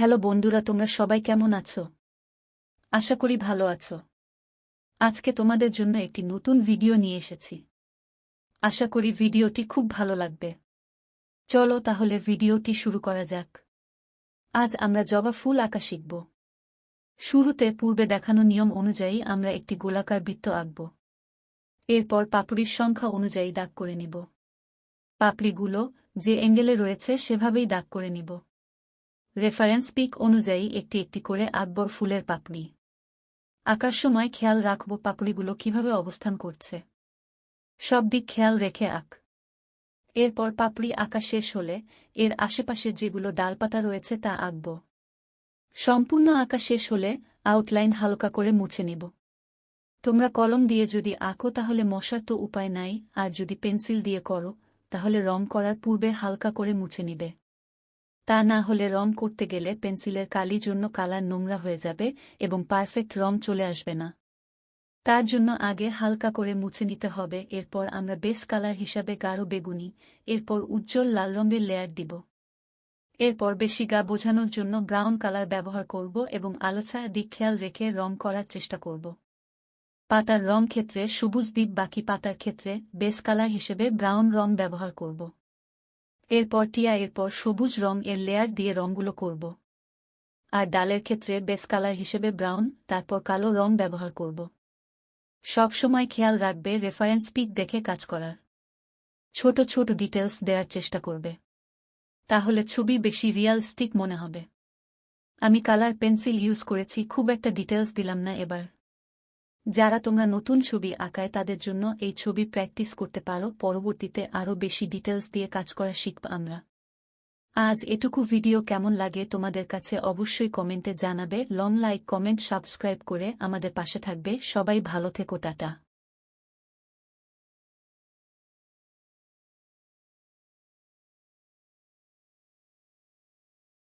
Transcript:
Hello বন্ধুরা, তোমরা সবাই কেমন আছো? আশা করি ভালো আছো। আজকে তোমাদের জন্য একটি নতুন ভিডিও নিয়ে এসেছি। আশা করি ভিডিওটি খুব ভালো লাগবে। চলো তাহলে ভিডিওটি শুরু করা যাক। আজ আমরা জবা ফুল আঁকা শিখব। শুরুতে পূর্বে দেখানো নিয়ম অনুযায়ী আমরা একটি গোলাকার বৃত্ত আঁকব। এরপর পাপড়ির সংখ্যা অনুযায়ী দাগ করে নিব। পাপড়িগুলো যে অ্যাঙ্গেলে রয়েছে সেভাবেই দাগ করে নিব। রেফারেন্স পিক অনুযায়ী একটি একটি করে আঁকব ফুলের পাপড়ি। আঁকার সময় খেয়াল রাখব পাপড়িগুলো কিভাবে অবস্থান করছে। সব দিক খেয়াল রেখে আঁক। এরপর পাপড়ি আঁকা শেষ হলে এর আশেপাশে যেগুলো ডালপাতা রয়েছে তা আঁকব। সম্পূর্ণ আঁকা শেষ হলে আউটলাইন হালকা করে মুছে নিব। তোমরা কলম দিয়ে যদি আঁকো তাহলে মশার তো উপায় নাই, আর যদি পেন্সিল দিয়ে করো তাহলে রং করার পূর্বে হালকা করে মুছে নিবে। তা না হলে রং করতে গেলে পেন্সিলের কালির জন্য কালার নোংরা হয়ে যাবে এবং পারফেক্ট রং চলে আসবে না। তার জন্য আগে হালকা করে মুছে নিতে হবে। এরপর আমরা বেস কালার হিসাবে গাঢ় বেগুনি, এরপর উজ্জ্বল লাল রঙের লেয়ার দিব। এরপর বেশি গা বোঝানোর জন্য ব্রাউন কালার ব্যবহার করব এবং আলোছায়া দিক খেয়াল রেখে রং করার চেষ্টা করব। পাতার রং ক্ষেত্রে সবুজ দ্বীপ, বাকি পাতার ক্ষেত্রে বেস কালার হিসেবে ব্রাউন রং ব্যবহার করব। এরপর টিয়া, এরপর সবুজ রং এর লেয়ার দিয়ে রঙগুলো করব। আর ডালের ক্ষেত্রে বেস কালার হিসেবে ব্রাউন, তারপর কালো রং ব্যবহার করব। সব সময় খেয়াল রাখবে রেফারেন্স পিক দেখে কাজ করার। ছোট ছোট ডিটেলস দেওয়ার চেষ্টা করবে, তাহলে ছবি বেশি রিয়ালিস্টিক মনে হবে। আমি কালার পেন্সিল ইউজ করেছি, খুব একটা ডিটেলস দিলাম না এবার। যারা তোমরা নতুন ছবি আঁকায় তাদের জন্য এই ছবি প্র্যাকটিস করতে পারো, পরবর্তীতে আরও বেশি ডিটেলস দিয়ে কাজ করা শিখব আমরা। আজ এটুকু ভিডিও কেমন লাগে তোমাদের কাছে অবশ্যই কমেন্টে জানাবে। লং লাইক, কমেন্ট, সাবস্ক্রাইব করে আমাদের পাশে থাকবে। সবাই ভালো থেকো, টাটা।